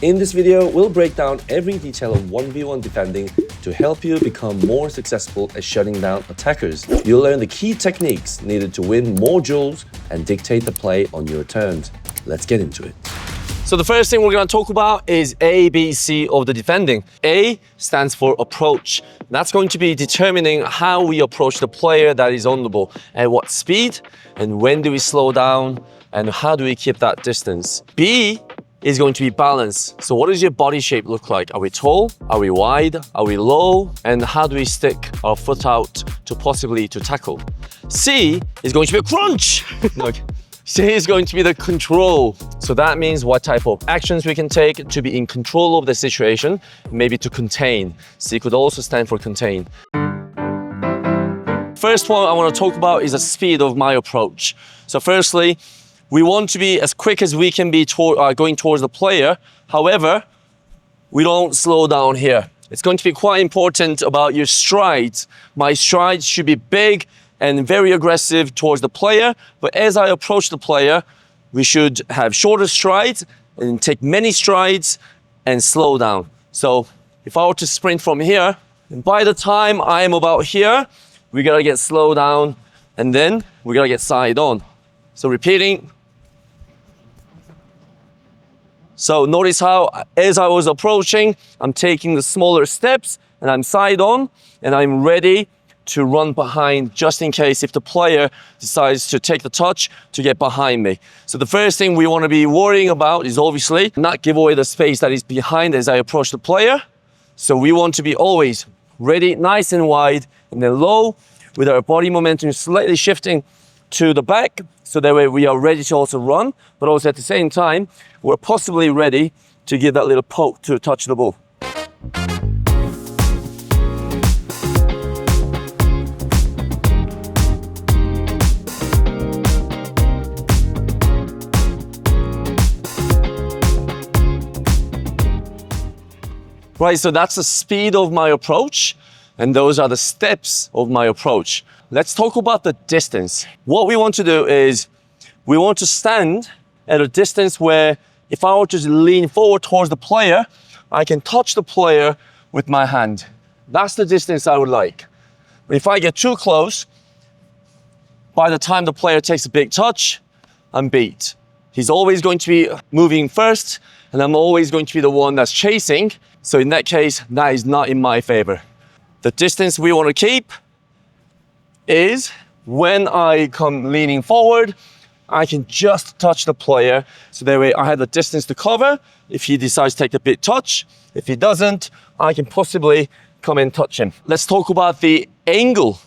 In this video, we'll break down every detail of 1v1 defending to help you become more successful at shutting down attackers. You'll learn the key techniques needed to win more duels and dictate the play on your terms. Let's get into it. So the first thing we're going to talk about is A, B, C of the defending. A stands for approach. That's going to be determining how we approach the player that is on the ball, at what speed, and when do we slow down, and how do we keep that distance. B is going to be balance. So what does your body shape look like? Are we tall? Are we wide? Are we low? And how do we stick our foot out to possibly to tackle? C is going to be a crunch. Look. C is going to be the control. So that means what type of actions we can take to be in control of the situation, maybe to contain. C could also stand for contain. First one I want to talk about is the speed of my approach. So firstly, we want to be as quick as we can be going towards the player. However, we don't slow down here. It's going to be quite important about your strides. My strides should be big and very aggressive towards the player. But as I approach the player, we should have shorter strides and take many strides and slow down. So if I were to sprint from here, and by the time I am about here, we gotta get slow down and then we gotta get side on. So repeating. So notice how as I was approaching, I'm taking the smaller steps and I'm side on and I'm ready to run behind just in case if the player decides to take the touch to get behind me. So the first thing we want to be worrying about is obviously not give away the space that is behind as I approach the player. So we want to be always ready, nice and wide, and then low with our body momentum slightly shifting to the back. So that way we are ready to also run, but also at the same time, we're possibly ready to give that little poke to touch the ball. Right, so that's the speed of my approach, and those are the steps of my approach. Let's talk about the distance. What we want to do is, we want to stand at a distance where if I were to lean forward towards the player, I can touch the player with my hand. That's the distance I would like. But if I get too close, by the time the player takes a big touch, I'm beat. He's always going to be moving first, and I'm always going to be the one that's chasing. So in that case, that is not in my favor. The distance we want to keep is when I come leaning forward, I can just touch the player. So that way I have the distance to cover if he decides to take a big touch. If he doesn't, I can possibly come and touch him. Let's talk about the angle.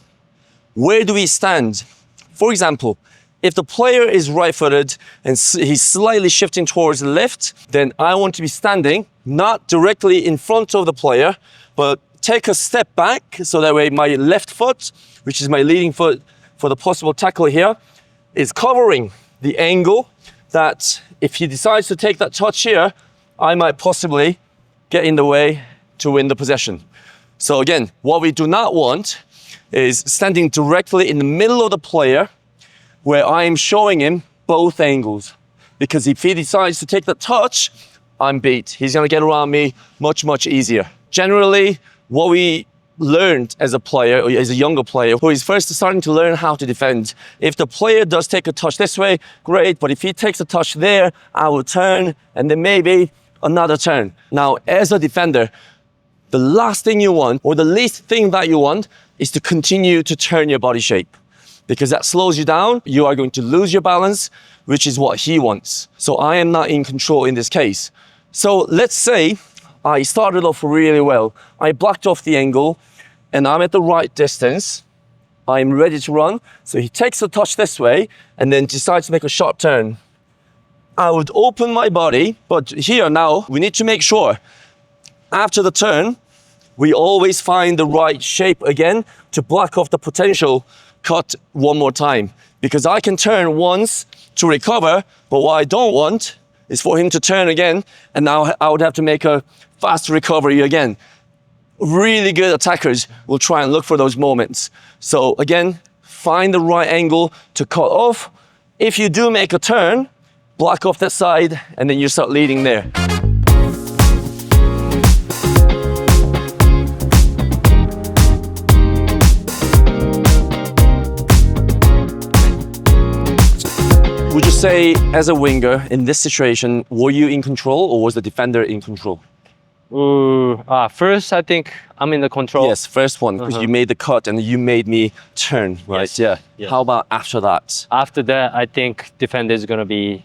Where do we stand? For example, if the player is right-footed and he's slightly shifting towards the left, then I want to be standing not directly in front of the player, but take a step back so that way my left foot, which is my leading foot for the possible tackle here, is covering the angle that if he decides to take that touch here, I might possibly get in the way to win the possession. So again, what we do not want is standing directly in the middle of the player where I am showing him both angles. Because if he decides to take the touch, I'm beat. He's gonna get around me much, much easier. Generally, what we learned as a player, or as a younger player, who is first starting to learn how to defend, if the player does take a touch this way, great, but if he takes a touch there, I will turn, and then maybe another turn. Now, as a defender, the last thing you want, or the least thing that you want, is to continue to turn your body shape. Because that slows you down, you are going to lose your balance, which is what he wants. So I am not in control in this case. So let's say I started off really well. I blocked off the angle and I'm at the right distance. I'm ready to run. So he takes a touch this way and then decides to make a sharp turn. I would open my body, but here now we need to make sure after the turn, we always find the right shape again to block off the potential cut one more time. Because I can turn once to recover, but what I don't want is for him to turn again, and now I would have to make a fast recovery again. Really good attackers will try and look for those moments. So again, find the right angle to cut off. If you do make a turn, block off that side, and then you start leading there. say, as a winger in this situation, were you in control or was the defender in control? First, I think I'm in the control. Yes, first one, because you made the cut and you made me turn, right? Yes. Yeah. Yes. How about after that? After that, I think defender is gonna be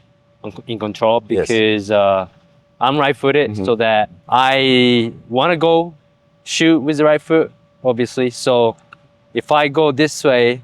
in control because I'm right-footed, so that I want to go shoot with the right foot, obviously. So if I go this way,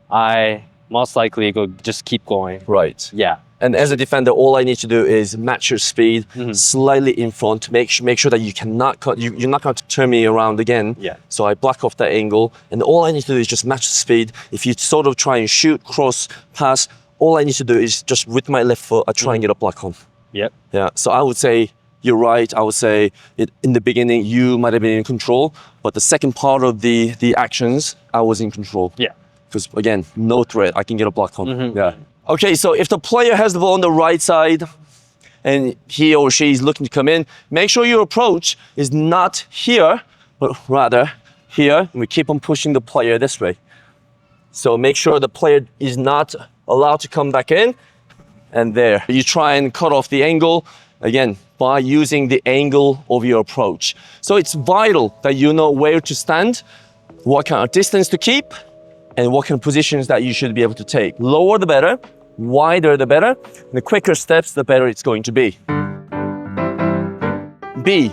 I most likely go just keep going. Right. Yeah. And as a defender, all I need to do is match your speed slightly in front. Make sure that you cannot cut. You're not going to turn me around again. Yeah. So I block off that angle, and all I need to do is just match the speed. If you sort of try and shoot, cross, pass, all I need to do is just with my left foot, I try and get a block on. Yep. Yeah. So I would say you're right. I would say in the beginning you might have been in control, but the second part of the actions, I was in control. Yeah. Because again, no threat. I can get a block on. Yeah. Okay, so if the player has the ball on the right side and he or she is looking to come in, make sure your approach is not here, but rather here. And we keep on pushing the player this way. So make sure the player is not allowed to come back in. And there, you try and cut off the angle, again, by using the angle of your approach. So it's vital that you know where to stand, what kind of distance to keep, and what kind of positions that you should be able to take. Lower the better, wider the better, and the quicker steps, the better it's going to be. B,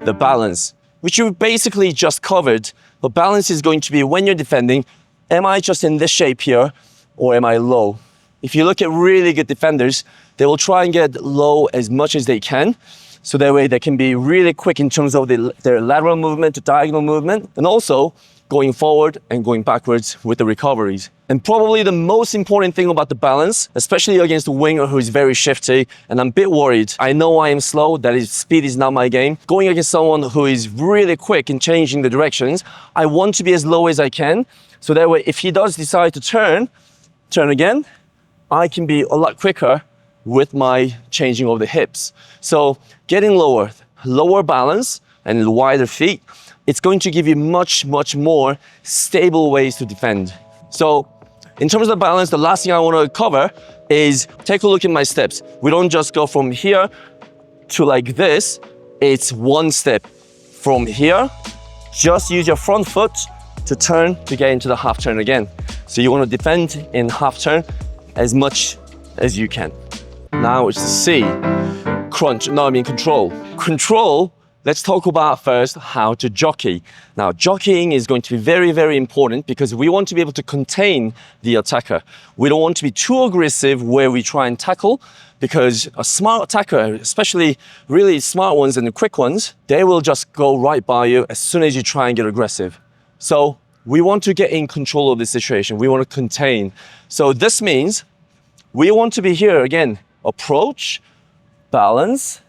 the balance, which you basically just covered. The balance is going to be when you're defending, am I just in this shape here, or am I low? If you look at really good defenders, they will try and get low as much as they can. So that way they can be really quick in terms of their lateral movement to diagonal movement, and also going forward and going backwards with the recoveries. And probably the most important thing about the balance, especially against a winger who is very shifty, and I'm a bit worried. I know I am slow, that is, speed is not my game. Going against someone who is really quick in changing the directions, I want to be as low as I can. So that way, if he does decide to turn again, I can be a lot quicker with my changing of the hips. So getting lower balance and wider feet, it's going to give you much more stable ways to defend. So in terms of the balance, the last thing I want to cover is take a look at my steps. We don't just go from here to like this. It's one step from here. Just use your front foot to turn to get into the half turn again. So you want to defend in half turn as much as you can. Now it's C, control. Control, let's talk about first how to jockey. Now, jockeying is going to be very important because we want to be able to contain the attacker. We don't want to be too aggressive where we try and tackle, because a smart attacker, especially really smart ones and the quick ones, they will just go right by you as soon as you try and get aggressive. So we want to get in control of the situation. We want to contain. So this means we want to be here again, approach, balance.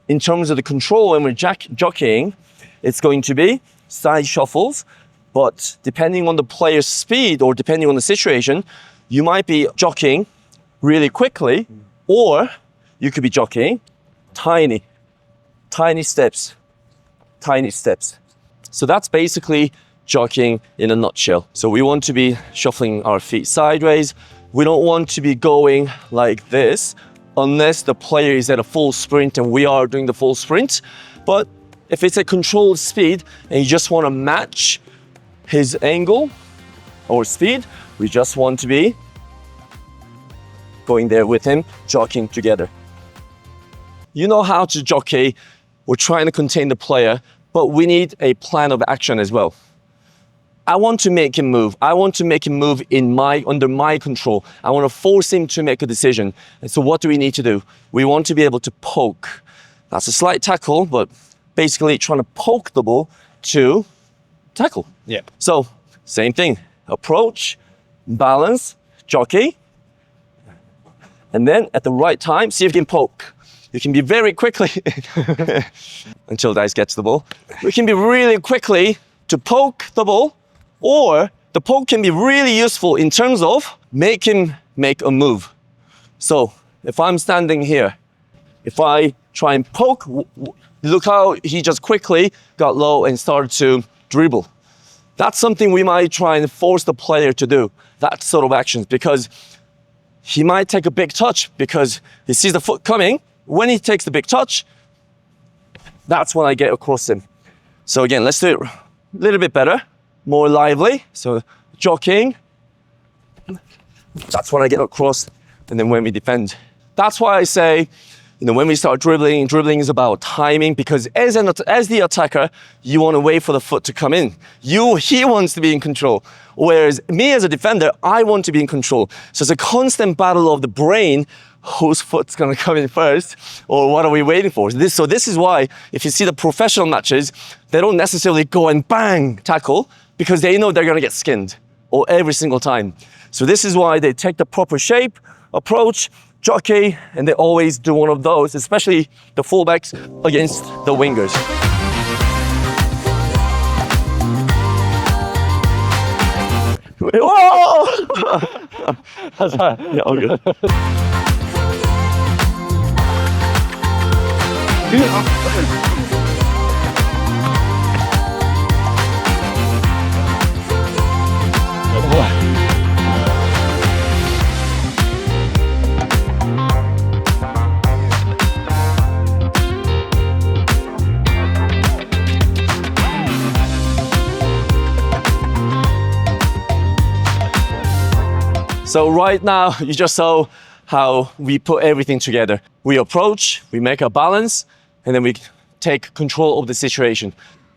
In terms of the control when we're jockeying, it's going to be side shuffles, but depending on the player's speed or depending on the situation, you might be jockeying really quickly, or you could be jockeying tiny steps. So that's basically jockeying in a nutshell. So we want to be shuffling our feet sideways. We don't want to be going like this unless the player is at a full sprint and we are doing the full sprint. But if it's a controlled speed and you just want to match his angle or speed, we just want to be going there with him, jockeying together. You know how to jockey. We're trying to contain the player, but we need a plan of action as well. I want to make him move. I want to make him move under my control. I want to force him to make a decision. And so what do we need to do? We want to be able to poke. That's a slight tackle, but basically trying to poke the ball to tackle. Yeah. So same thing, approach, balance, jockey. And then at the right time, see if you can poke. You can be very quickly, until Dice gets the ball. We can be really quickly to poke the ball, or the poke can be really useful in terms of make him make a move. So if I'm standing here, if I try and poke, look how he just quickly got low and started to dribble. That's something we might try and force the player to do, that sort of actions, because he might take a big touch because he sees the foot coming. When he takes the big touch, that's when I get across him. So again, let's do it a little bit better, more lively. So jockeying, that's when I get across, and then when we defend. That's why I say, when we start dribbling, dribbling is about timing, because as the attacker, you want to wait for the foot to come in. He wants to be in control. Whereas me as a defender, I want to be in control. So it's a constant battle of the brain, whose foot's going to come in first, or what are we waiting for? So this is why, if you see the professional matches, they don't necessarily go and bang tackle, because they know they're going to get skinned, or every single time. So this is why they take the proper shape, approach, jockey, and they always do one of those, especially the fullbacks against the wingers. Whoa! Yeah, all good. So right now, you just saw how we put everything together. We approach, we make a balance, and then we take control of the situation.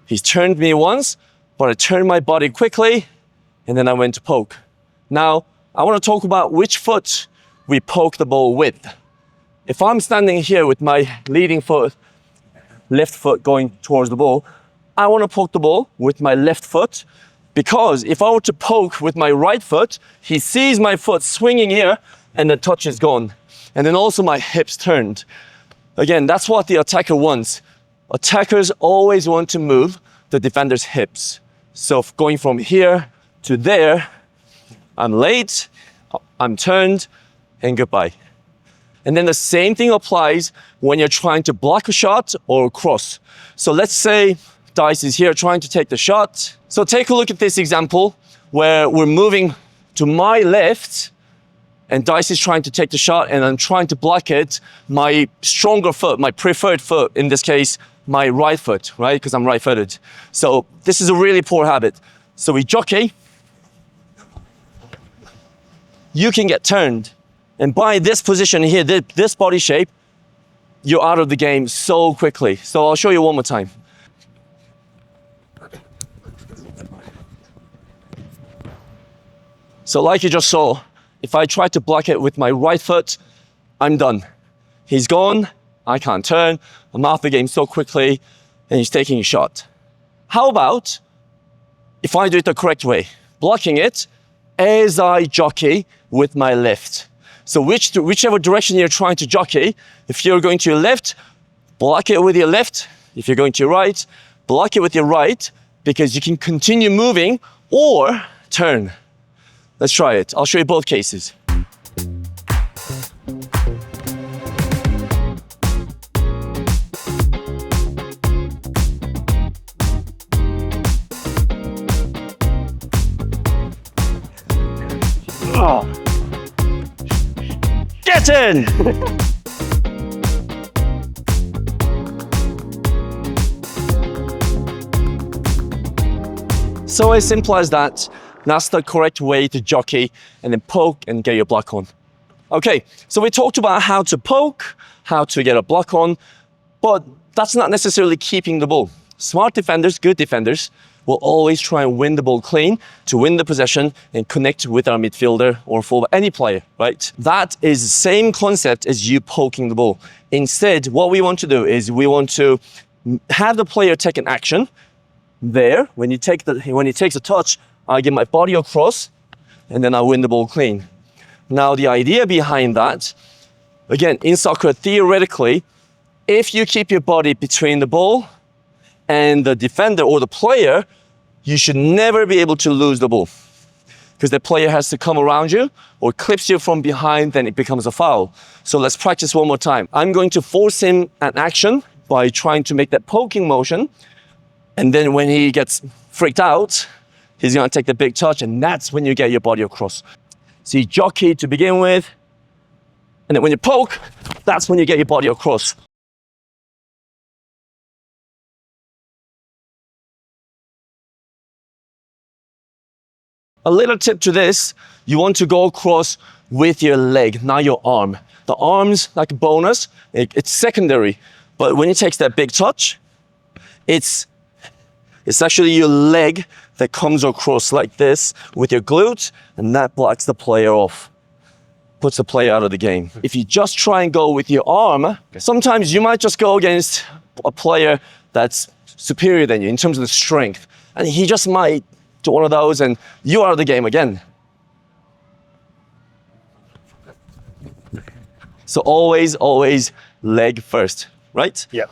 He's turned me once, but I turned my body quickly, and then I went to poke. Now, I want to talk about which foot we poke the ball with. If I'm standing here with my leading foot, left foot going towards the ball, I want to poke the ball with my left foot, because if I were to poke with my right foot, he sees my foot swinging here and the touch is gone. And then also my hips turned. Again, that's what the attacker wants. Attackers always want to move the defender's hips. So going from here to there, I'm late, I'm turned, and goodbye. And then the same thing applies when you're trying to block a shot or a cross. So let's say Dice is here trying to take the shot. So take a look at this example where we're moving to my left and Dice is trying to take the shot and I'm trying to block it. My stronger foot, my preferred foot, in this case, my right foot, right? Because I'm right-footed. So this is a really poor habit. So we jockey. You can get turned. And by this position here, this body shape, you're out of the game so quickly. So I'll show you one more time. So like you just saw, if I try to block it with my right foot, I'm done. He's gone, I can't turn, I'm out of the game so quickly, and he's taking a shot. How about if I do it the correct way? Blocking it as I jockey with my left. So whichever direction you're trying to jockey, if you're going to your left, block it with your left. If you're going to your right, block it with your right, because you can continue moving or turn. Let's try it. I'll show you both cases. Oh. Get in! So as simple as that. That's the correct way to jockey and then poke and get your block on. Okay, so we talked about how to poke, how to get a block on, but that's not necessarily keeping the ball. Smart defenders, good defenders, will always try and win the ball clean to win the possession and connect with our midfielder or fullback, any player, right? That is the same concept as you poking the ball. Instead, what we want to do is we want to have the player take an action there. When he takes a touch, I get my body across, and then I win the ball clean. Now, the idea behind that, again, in soccer, theoretically, if you keep your body between the ball and the defender or the player, you should never be able to lose the ball. Because the player has to come around you or clips you from behind, then it becomes a foul. So let's practice one more time. I'm going to force him an action by trying to make that poking motion. And then when he gets freaked out, he's going to take the big touch, and that's when you get your body across. So you jockey to begin with, And then when you poke, that's when you get your body across. A little tip to this, you want to go across with your leg, not your arm. The arm's like a bonus, it's secondary. But when it takes that big touch, it's actually your leg that comes across like this with your glute, and that blocks the player off, puts the player out of the game. If you just try and go with your arm, sometimes you might just go against a player that's superior than you in terms of the strength, and he just might do one of those and you're out of the game again. So always leg first, right? Yeah.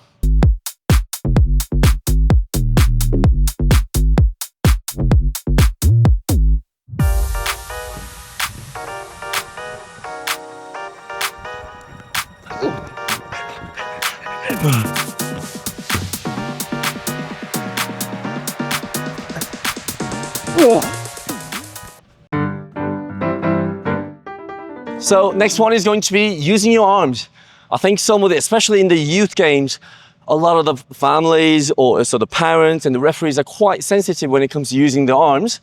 So next one is going to be using your arms. I think some of it, especially in the youth games, a lot of the families or so the parents and the referees are quite sensitive when it comes to using the arms,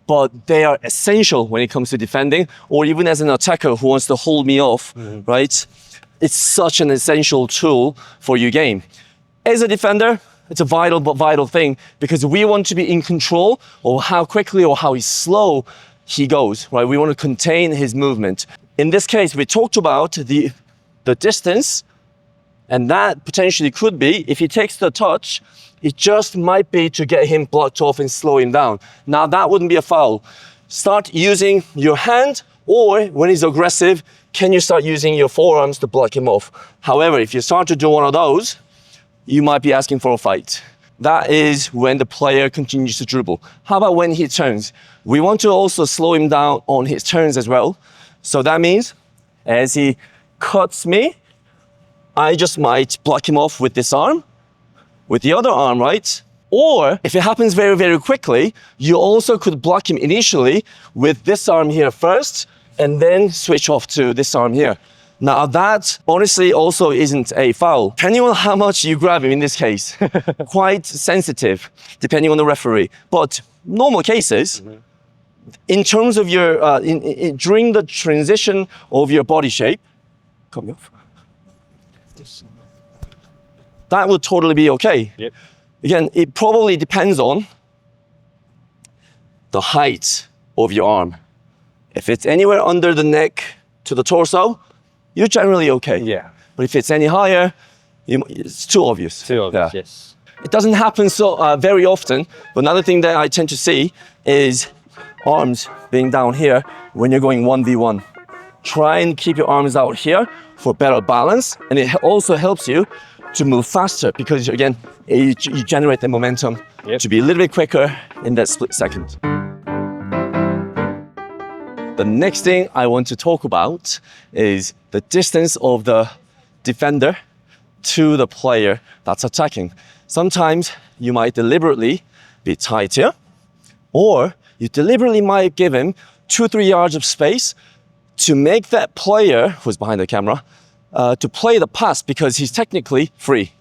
but they are essential when it comes to defending, or even as an attacker who wants to hold me off, right? It's such an essential tool for your game. As a defender, it's a vital thing because we want to be in control of how quickly or how slow he goes, right? We want to contain his movement. In this case, we talked about the distance, and that potentially could be, if he takes the touch, it just might be to get him blocked off and slow him down. Now that wouldn't be a foul. Start using your hand, or when he's aggressive, can you start using your forearms to block him off? However, if you start to do one of those, you might be asking for a fight. That is when the player continues to dribble. How about when he turns? We want to also slow him down on his turns as well. So that means as he cuts me, I just might block him off with this arm, with the other arm, right? Or if it happens very quickly, you also could block him initially with this arm here first, and then switch off to this arm here. Now that honestly also isn't a foul. Depending on how much you grab him in this case, quite sensitive, depending on the referee. But normal cases, in terms of your, during the transition of your body shape, come off. That would totally be okay. Yep. Again, it probably depends on the height of your arm. If it's anywhere under the neck to the torso, you're generally okay. Yeah. But if it's any higher, it's too obvious. Too obvious, Yeah. yes. It doesn't happen so very often, but another thing that I tend to see is arms being down here when you're going 1v1. Try and keep your arms out here for better balance, and it also helps you to move faster because, again, you generate the momentum to be a little bit quicker in that split second. The next thing I want to talk about is the distance of the defender to the player that's attacking. Sometimes you might deliberately be tight here, or you deliberately might give him 2-3 yards of space to make that player who's behind the camera to play the pass because he's technically free.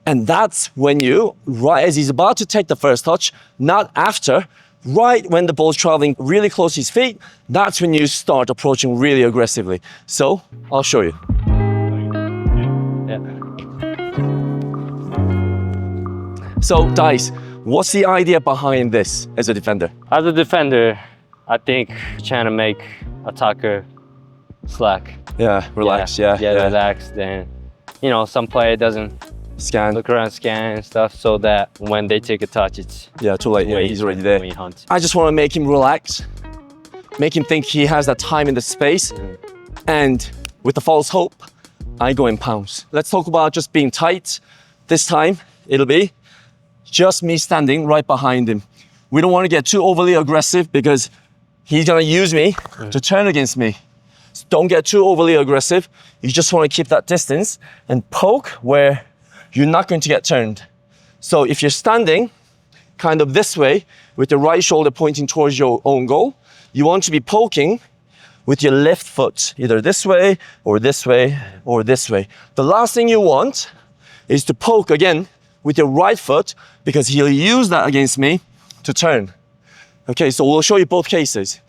And that's when you, right as he's about to take the first touch, not after, right when the ball's traveling really close to his feet, that's when you start approaching really aggressively. So I'll show you. Yeah. So Dice, what's the idea behind this as a defender? As a defender, I think trying to make attacker slack. Yeah, relax, yeah. Relax. Then, some player doesn't Scan. look around, scan and stuff, so that when they take a touch, it's Yeah, too late. Yeah, he's already there. when you hunt. I just want to make him relax, make him think he has that time in the space, and with the false hope, I go and pounce. Let's talk about just being tight. This time, it'll be just me standing right behind him. We don't want to get too overly aggressive because he's gonna use me to turn against me. So don't get too overly aggressive. You just want to keep that distance and poke where you're not going to get turned. So if you're standing kind of this way with the right shoulder pointing towards your own goal, you want to be poking with your left foot, either this way or this way or this way. The last thing you want is to poke again with your right foot, because he'll use that against me to turn. Okay, so we'll show you both cases.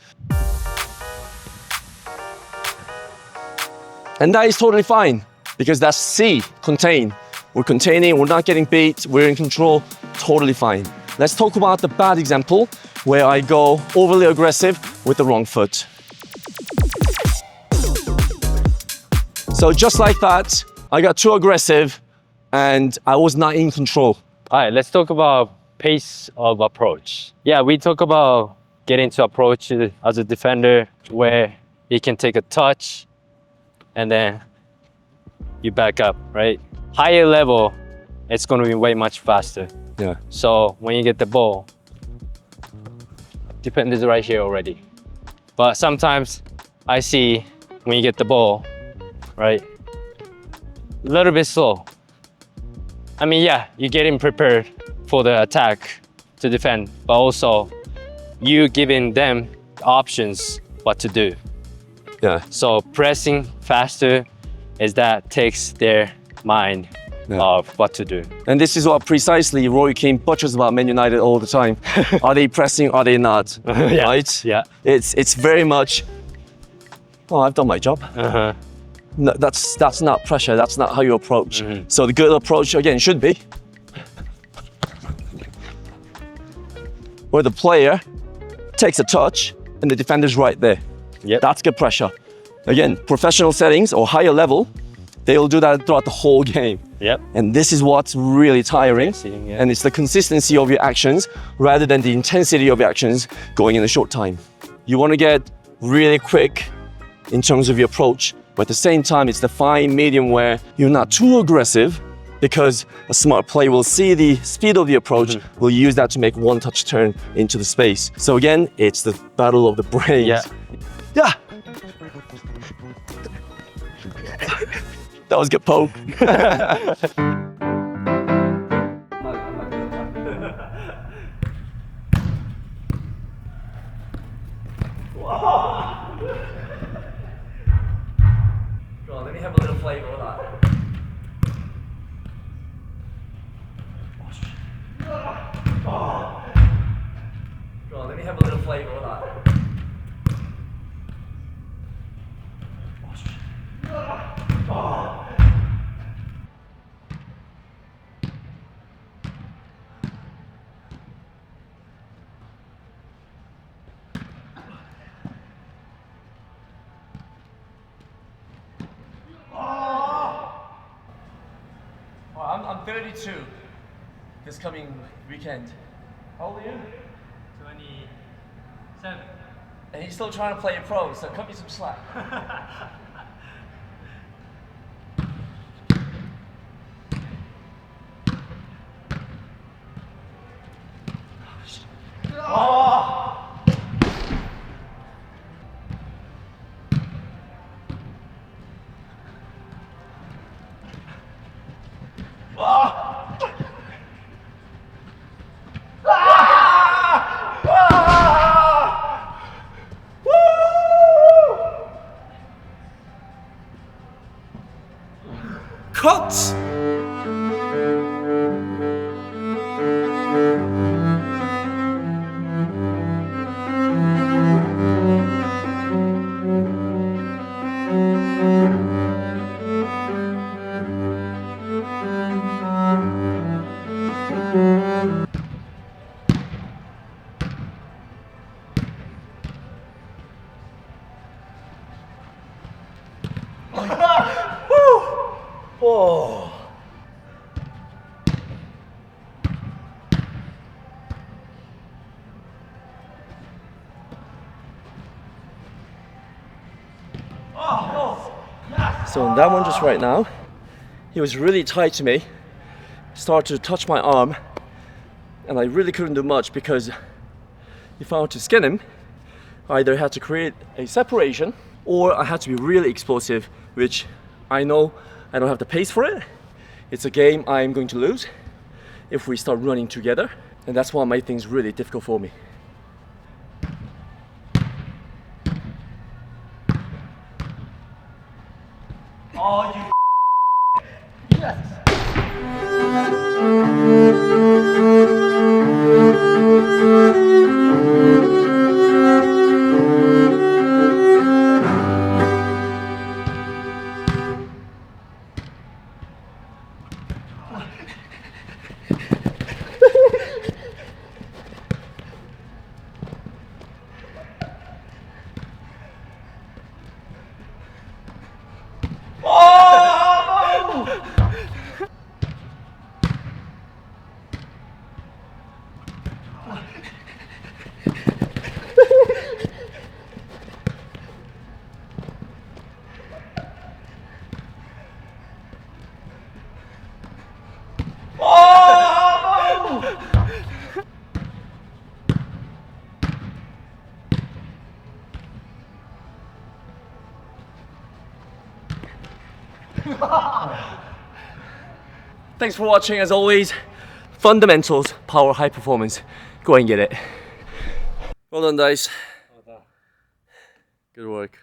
And that is totally fine, because that's C, contain. We're containing, we're not getting beat, we're in control, totally fine. Let's talk about the bad example, where I go overly aggressive with the wrong foot. So just like that, I got too aggressive and I was not in control. All right, let's talk about pace of approach. Yeah, we talk about getting to approach as a defender where you can take a touch and then you back up, right? Higher level, it's going to be way much faster. Yeah. So when you get the ball, defender is right here already. But sometimes I see when you get the ball, right, a little bit slow. I mean, yeah, you're getting prepared for the attack to defend, but also you giving them options what to do. Yeah. So pressing faster is that takes their mind of what to do. And this is what precisely Roy Keane butchers about Man United all the time. Are they pressing? Are they not? Yeah. Right? Yeah. It's very much, oh, I've done my job. Uh-huh. No, that's not pressure. That's not how you approach. So the good approach, again, should be where the player takes a touch and the defender's right there. Yep. That's good pressure. Again, professional settings or higher level, they'll do that throughout the whole game. Yep. And this is what's really tiring. Yeah. And it's the consistency of your actions rather than the intensity of your actions going in a short time. You want to get really quick in terms of your approach, but at the same time, it's the fine medium where you're not too aggressive, because a smart player will see the speed of the approach, will use that to make one touch turn into the space. So again, it's the battle of the brains. Yeah. Yeah. That was a good poke. Go on, let me have a little flavor of that. Go on, let me have a little flavor of that. I'm 32 this coming weekend. How old are you? 27. And he's still trying to play a pro, so cut me some slack. Cut! Oh. So in that one just right now, he was really tight to me, started to touch my arm, and I really couldn't do much, because if I wanted to skin him, I either had to create a separation or I had to be really explosive, which I know I don't have the pace for it. It's a game I'm going to lose if we start running together, and that's what made things really difficult for me. Thanks for watching. As always, fundamentals, power, high performance. Go and get it. Well done, Dice. Good work.